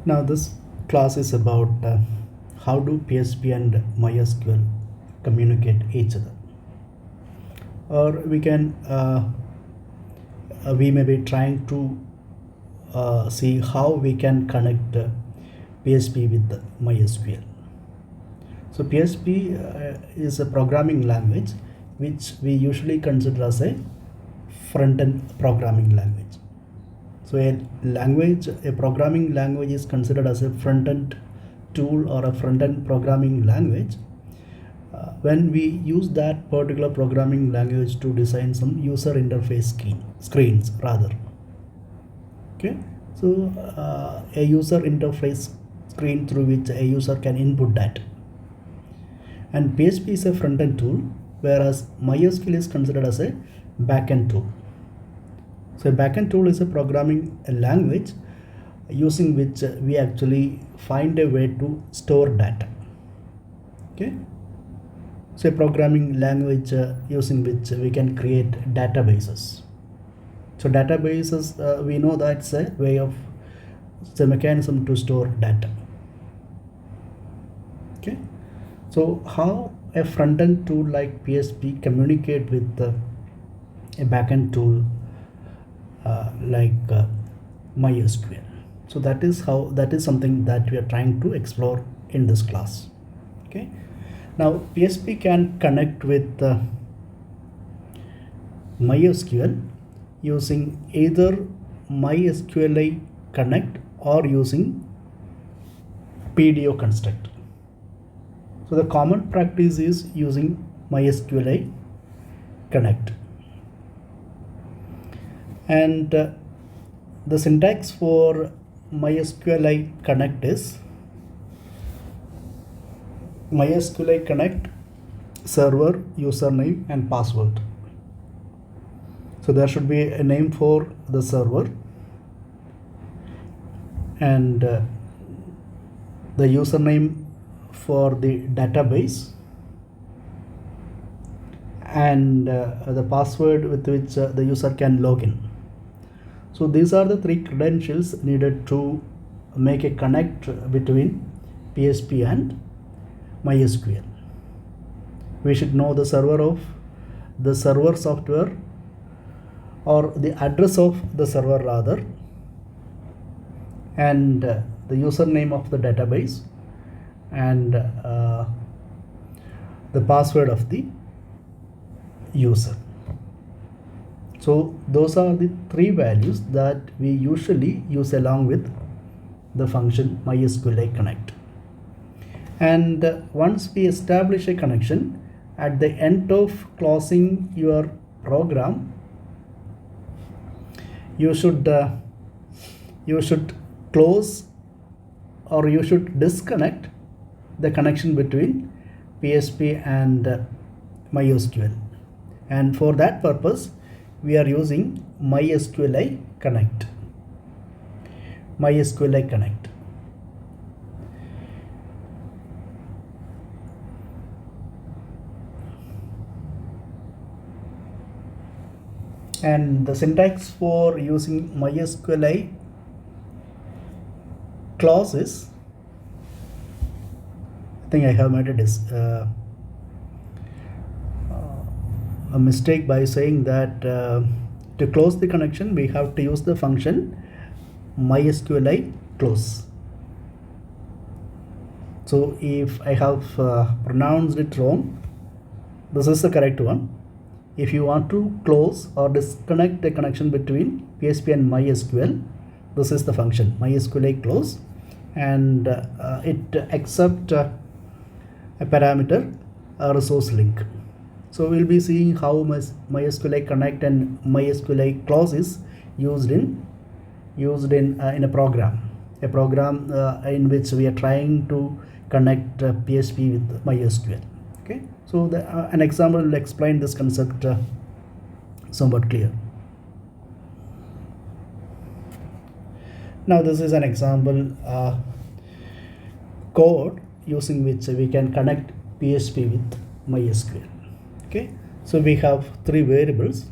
Now this class is about how do PHP and MySQL communicate each other, or we may be trying to see how we can connect PHP with MySQL. So PHP is a programming language which we usually consider as a front-end programming language. So a programming language is considered as a front-end tool or a front-end programming language when we use that particular programming language to design some user interface screens rather. Okay, so a user interface screen through which a user can input that. And PHP is a front-end tool, whereas MySQL is considered as a back-end tool. So a backend tool is a programming language using which we actually find a way to store data. Okay. So a programming language using which we can create databases. So databases, we know that's a way of the mechanism to store data. Okay. So how a front-end tool like PHP communicate with a backend tool like MySQL. So that is something that we are trying to explore in this class. Okay. Now PHP can connect with MySQL using either MySQLi connect or using PDO construct. So the common practice is using MySQLi connect. And the syntax for MySQLi connect is MySQLi connect server username and password. So there should be a name for the server and the username for the database and the password with which the user can log in. So these are the three credentials needed to make a connect between PHP and MySQL. We should know the server software or the address of the server rather, and the username of the database and the password of the user. So those are the three values that we usually use along with the function MySQLi connect. And once we establish a connection, at the end of closing your program, you should close or you should disconnect the connection between PHP and MySQL. And for that purpose, we are using MySQLi connect. MySQLi connect. And the syntax for using MySQLi clause is, I think I have made a mistake by saying that to close the connection we have to use the function MySQLi close. So if I have pronounced it wrong, this is the correct one. If you want to close or disconnect the connection between PHP and MySQL, this is the function MySQLi close, and it accepts a parameter, a resource link. So we'll be seeing how MySQLi connect and MySQLi close is used in a program in which we are trying to connect PHP with MySQL. Okay, so an example will explain this concept somewhat clear. Now this is an example code using which we can connect PHP with MySQL. Okay, so we have three variables: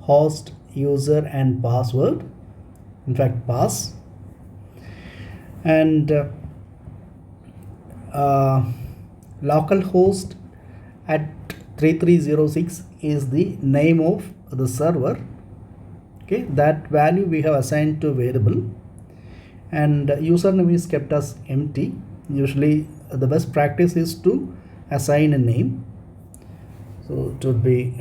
host, user, and password. In fact, pass. and localhost at 3306 is the name of the server. Okay, that value we have assigned to variable, and username is kept as empty. Usually the best practice is to assign a name, so it would be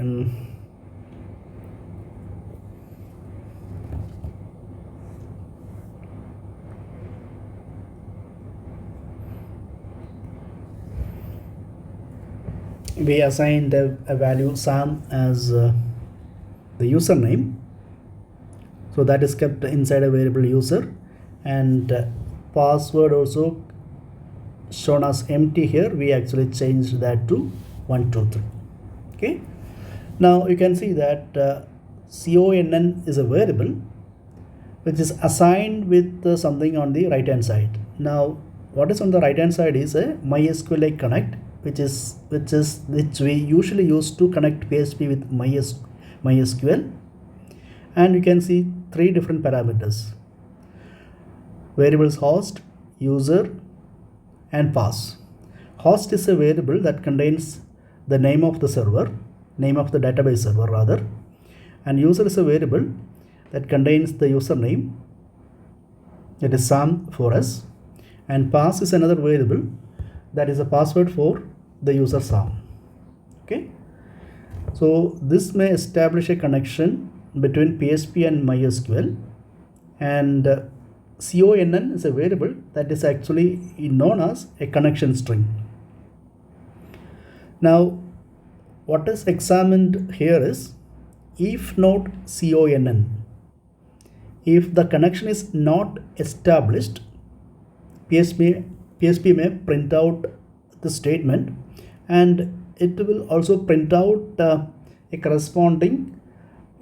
we assigned a value Sam as the username, so that is kept inside a variable user, and password also shown as empty here. We actually changed that to 123. Okay, now you can see that conn is a variable which is assigned with something on the right hand side. Now what is on the right hand side is a MySQL connect, which we usually use to connect PHP with MySQL, and you can see three different parameters: variables host, user, and pass. Host is a variable that contains the name of the server, name of the database server rather, and user is a variable that contains the username, that is Sam for us, and pass is another variable that is a password for the user Sam. Okay, so this may establish a connection between PHP and MySQL, and conn is a variable that is actually known as a connection string. Now what is examined here is if not conn. If the connection is not established, PHP may print out the statement, and it will also print out a corresponding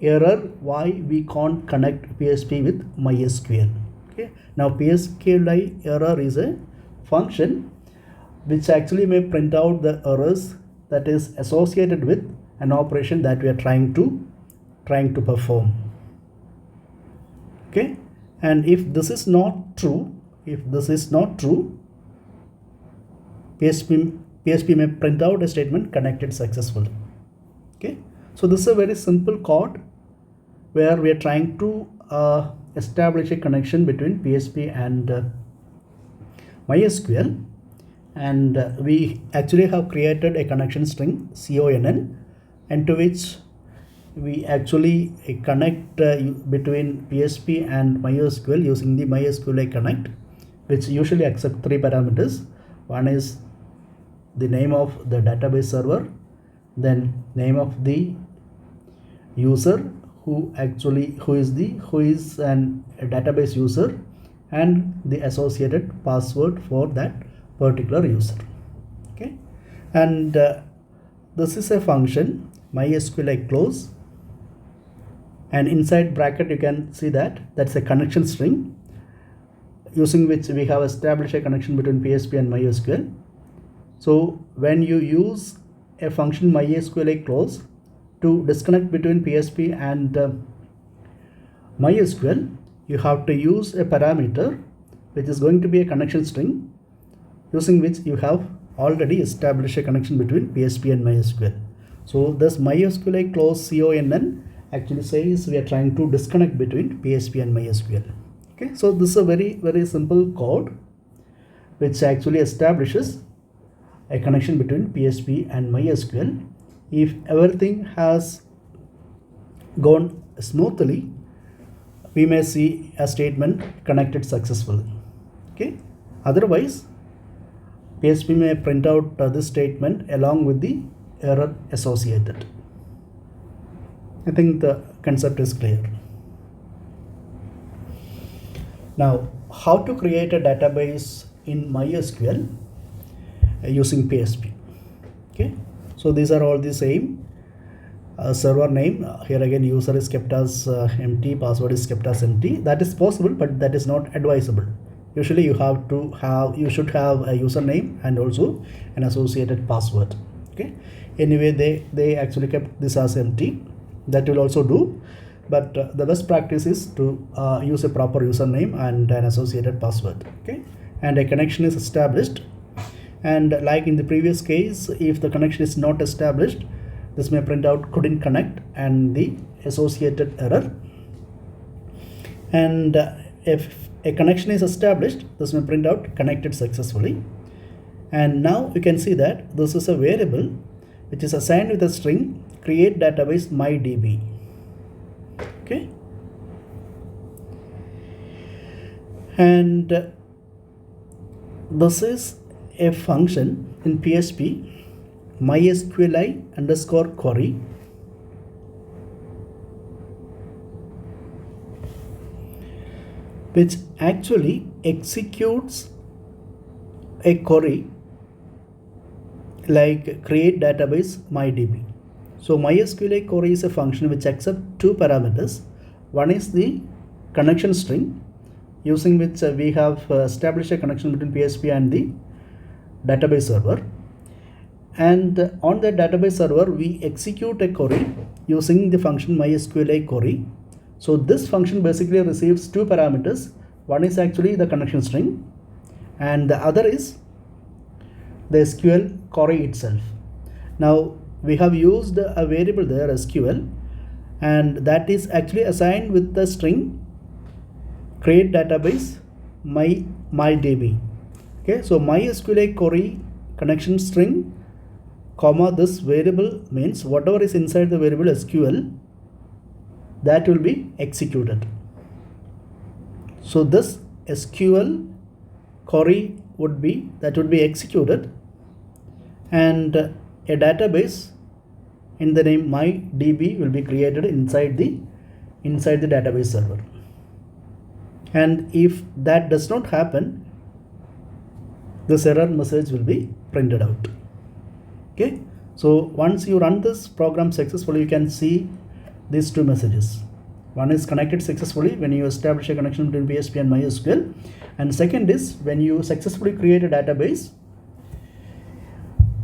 error why we can't connect PHP with MySQL. Okay, now PSQL error is a function which actually may print out the errors that is associated with an operation that we are trying to perform. Okay, and if this is not true, PHP may print out a statement connected successfully. Okay, so this is a very simple code where we are trying to establish a connection between PHP and MySQL, and we actually have created a connection string conn, into which we actually connect between PHP and MySQL using the MySQL connect, which usually accept three parameters. One is the name of the database server, then name of the user who is a database user, and the associated password for that particular user. Okay, and this is a function MySQL close, and inside bracket you can see that that's a connection string using which we have established a connection between PHP and MySQL. So when you use a function MySQL close to disconnect between PHP and MySQL, you have to use a parameter which is going to be a connection string, using which you have already established a connection between PHP and MySQL. So this MySQL close conn actually says we are trying to disconnect between PHP and MySQL. Okay, so this is a very simple code which actually establishes a connection between PHP and MySQL. If everything has gone smoothly, we may see a statement connected successfully. Okay, otherwise PHP may print out this statement along with the error associated. I think the concept is clear. Now, how to create a database in MySQL using PHP? Okay, so these are all the same. Server name, here again user is kept as empty, password is kept as empty. That is possible, but that is not advisable. Usually you should have a username and also an associated password. Okay, anyway they actually kept this as empty. That will also do. but the best practice is to use a proper username and an associated password. Okay, and a connection is established, and like in the previous case, if the connection is not established, this may print out couldn't connect and the associated error. And if a connection is established, this may print out connected successfully. And now you can see that this is a variable which is assigned with a string create database mydb. Okay, and this is a function in PHP MySQL underscore query, which actually executes a query like create database mydb. So MySQL query is a function which accepts two parameters. One is the connection string, using which we have established a connection between PHP and the database server. And on the database server, we execute a query using the function MySQL query. So this function basically receives two parameters. One is actually the connection string, and the other is the SQL query itself. Now we have used a variable there, SQL, and that is actually assigned with the string create database mydb. Okay, so MySQL query connection string comma this variable means whatever is inside the variable SQL, that will be executed. So this SQL query would be executed, and a database in the name mydb will be created inside the database server. And if that does not happen, this error message will be printed out. Okay, so once you run this program successfully, you can see these two messages. One is connected successfully when you establish a connection between PHP and MySQL, and second is when you successfully create a database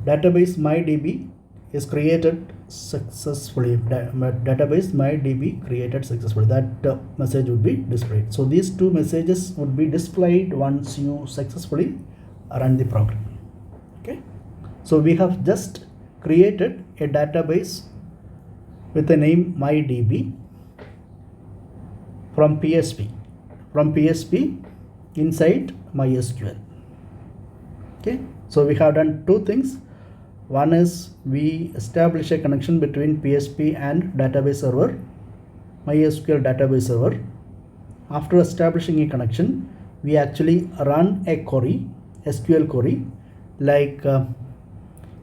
mydb is created successfully. Database mydb created successfully. That message would be displayed. So these two messages would be displayed once you successfully run the program. Okay, so we have just created a database with the name mydb from PHP inside MySQL. Okay, so we have done two things. One is we establish a connection between PHP and database server, MySQL database server. After establishing a connection, we actually run a query, SQL query, like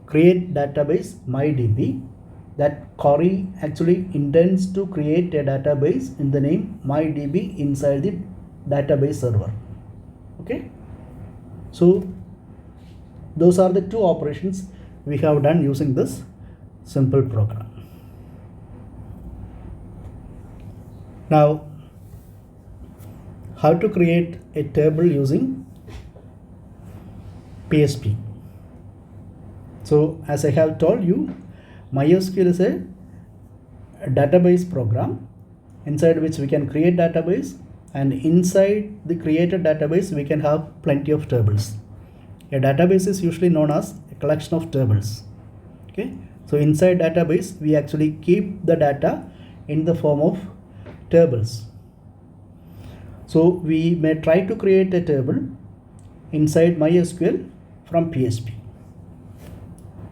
create database mydb. That query actually intends to create a database in the name mydb inside the database server. Okay, so those are the two operations we have done using this simple program. Now, how to create a table using PHP. So as I have told you, MySQL is a database program inside which we can create database, and inside the created database we can have plenty of tables. A database is usually known as a collection of tables. Okay, so inside database we actually keep the data in the form of tables. So we may try to create a table inside MySQL from PHP.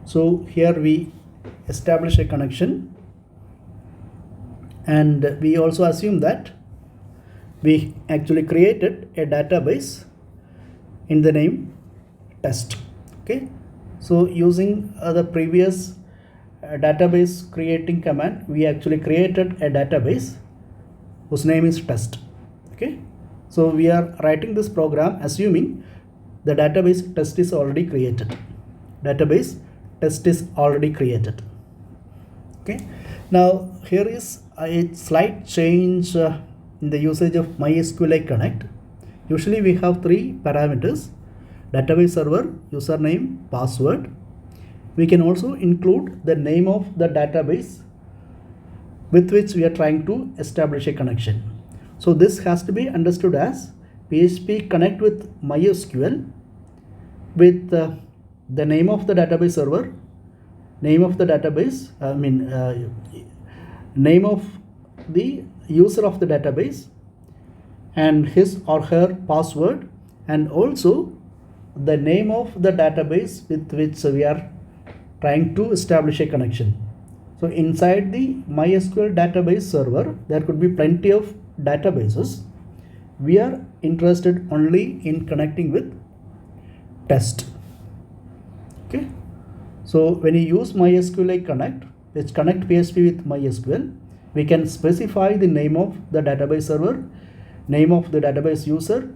So here we establish a connection, and we also assume that we actually created a database in the name test. Okay, so using the previous database creating command, we actually created a database whose name is test. Okay, so we are writing this program assuming the database test is already created. Database test is already created. Okay, now here is a slight change in the usage of MySQL Connect. Usually we have three parameters: database server, username, password. We can also include the name of the database with which we are trying to establish a connection. So this has to be understood as PHP connect with MySQL with the name of the database server, name of the database, name of the user of the database, and his or her password, and also the name of the database with which we are trying to establish a connection. So inside the MySQL database server, there could be plenty of databases. We are interested only in connecting with test. Okay. So when you use MySQL connect, which connect PHP with MySQL, we can specify the name of the database server, name of the database user,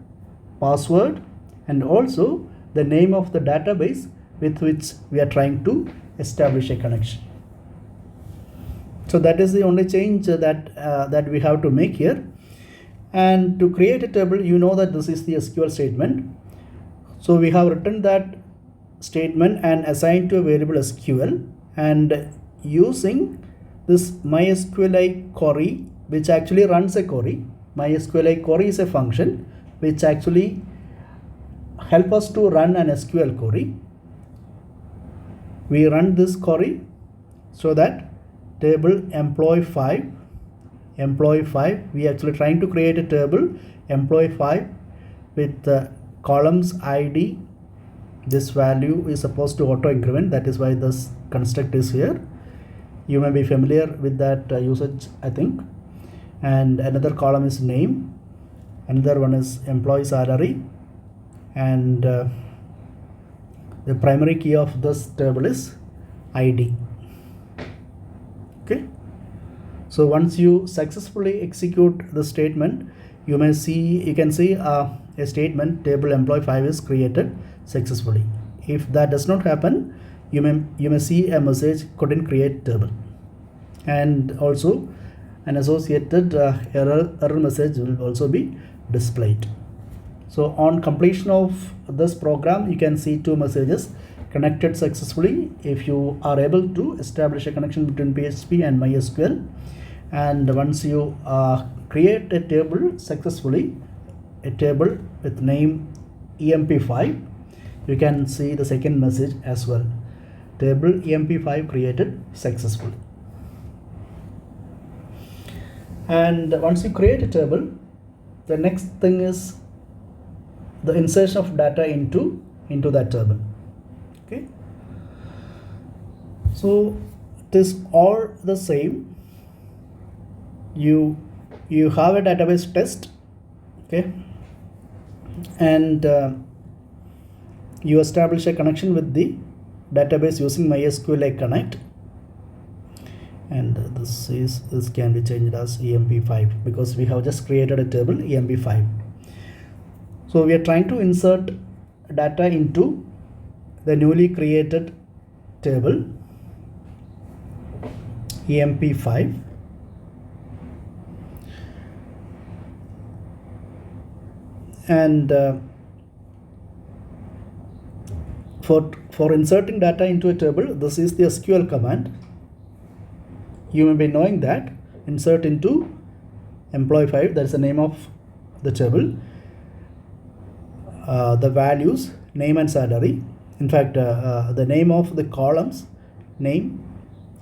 password, and also the name of the database with which we are trying to establish a connection. So that is the only change that we have to make here. And to create a table, you know that this is the SQL statement. So we have written that statement and assigned to a variable SQL, and using this MySQL query, which actually runs a query. MySQL query is a function which actually help us to run an SQL query. We run this query so that table employee 5, we actually trying to create a table employee 5 with columns ID. This value is supposed to auto increment, that is why this construct is here. You may be familiar with that usage, I think. And another column is name, another one is employee salary, and the primary key of this table is ID. Okay. So once you successfully execute the statement, you can see a statement table employee 5 is created successfully. If that does not happen, you may see a message couldn't create table, and also an associated error message will also be displayed. So on completion of this program, you can see two messages: connected successfully if you are able to establish a connection between PHP and MySQL, and once you create a table successfully, a table with name emp5, you can see the second message as well: table emp5 created successfully. And once you create a table, the next thing is the insertion of data into that table. Okay. So it is all the same. You have a database test, okay, and you establish a connection with the database using MySQL connect, and this can be changed as emp5 because we have just created a table emp5. So we are trying to insert data into the newly created table emp5, and for inserting data into a table, this is the SQL command. You may be knowing that insert into employee 5, that is the name of the table, the values name and salary. In fact, the name of the columns name,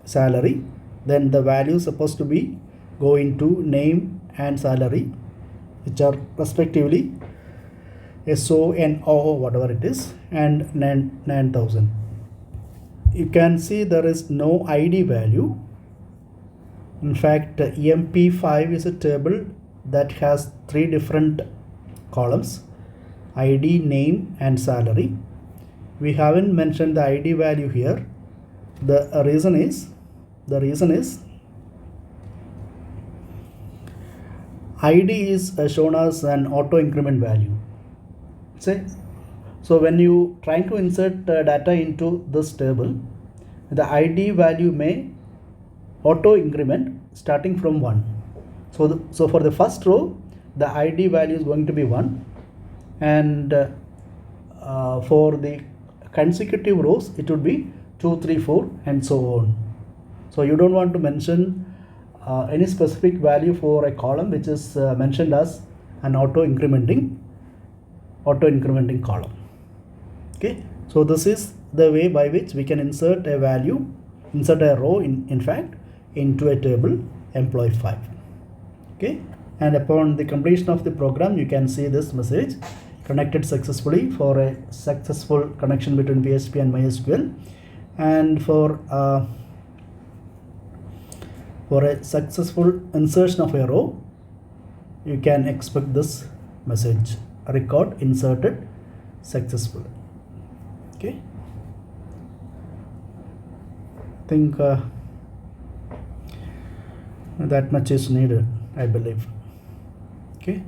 salary, then the values supposed to be go into name and salary, which are respectively SO and O, whatever it is, and 9,000. You can see there is no ID value. In fact, emp5 is a table that has 3 different columns: ID, name, and salary. We haven't mentioned the ID value here. The reason is ID is shown as an auto increment value. So when you trying to insert data into this table, the ID value may auto increment starting from 1. So for the first row, the ID value is going to be 1, and for the consecutive rows it would be 2, 3, 4, and so on. So you don't want to mention any specific value for a column which is mentioned as an auto incrementing column. Okay, so this is the way by which we can insert a row in fact into a table employee 5. Okay, and upon the completion of the program, you can see this message: connected successfully, for a successful connection between PHP and MySQL, and for a successful insertion of a row, you can expect this message: record inserted successfully. Okay, I think that much is needed, I believe. Okay,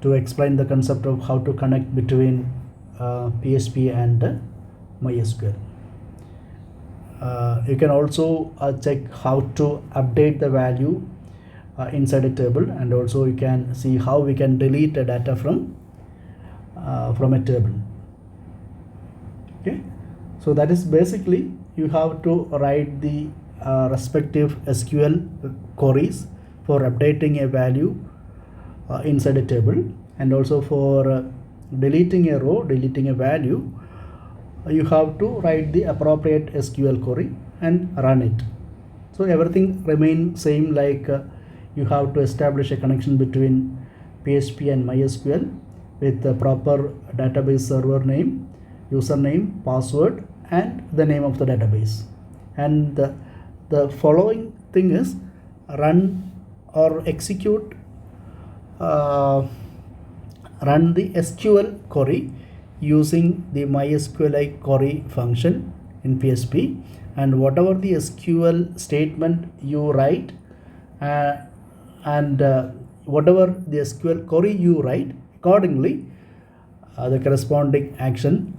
to explain the concept of how to connect between PHP and MySQL. You can also check how to update the value inside a table, and also you can see how we can delete the data from a table. Okay, so that is basically, you have to write the respective SQL queries for updating a value inside a table, and also for deleting a row, deleting a value, you have to write the appropriate SQL query and run it. So everything remains same, like you have to establish a connection between PHP and MySQL with the proper database server name, username, password, and the name of the database. And the following thing is run or execute run the SQL query using the MySQL query function in PHP, and whatever the SQL statement you write and whatever the SQL query you write, accordingly the corresponding action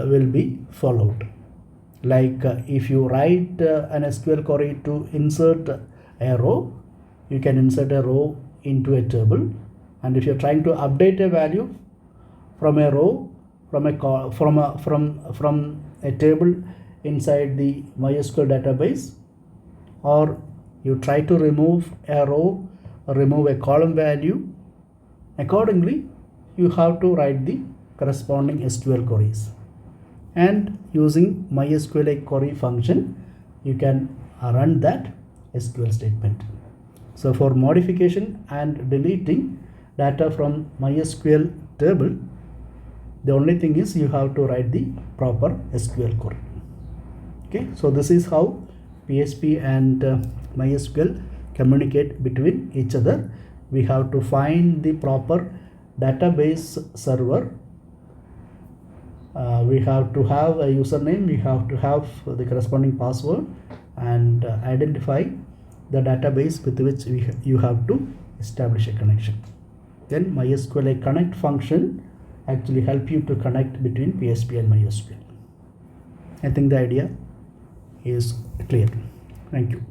will be followed. Like if you write an SQL query to insert a row, you can insert a row into a table, and if you're trying to update a value from a row, from a table inside the MySQL database, or you try to remove a row or remove a column value, accordingly you have to write the corresponding SQL queries, and using MySQL query function you can run that SQL statement. So for modification and deleting data from MySQL table, the only thing is you have to write the proper SQL query. Okay, so this is how PHP and MySQL communicate between each other. We have to find the proper database server. We have to have a username, we have to have the corresponding password, and identify the database with which you have to establish a connection. Then MySQL connect function actually help you to connect between PHP and MySQL. I think the idea is clear. Thank you.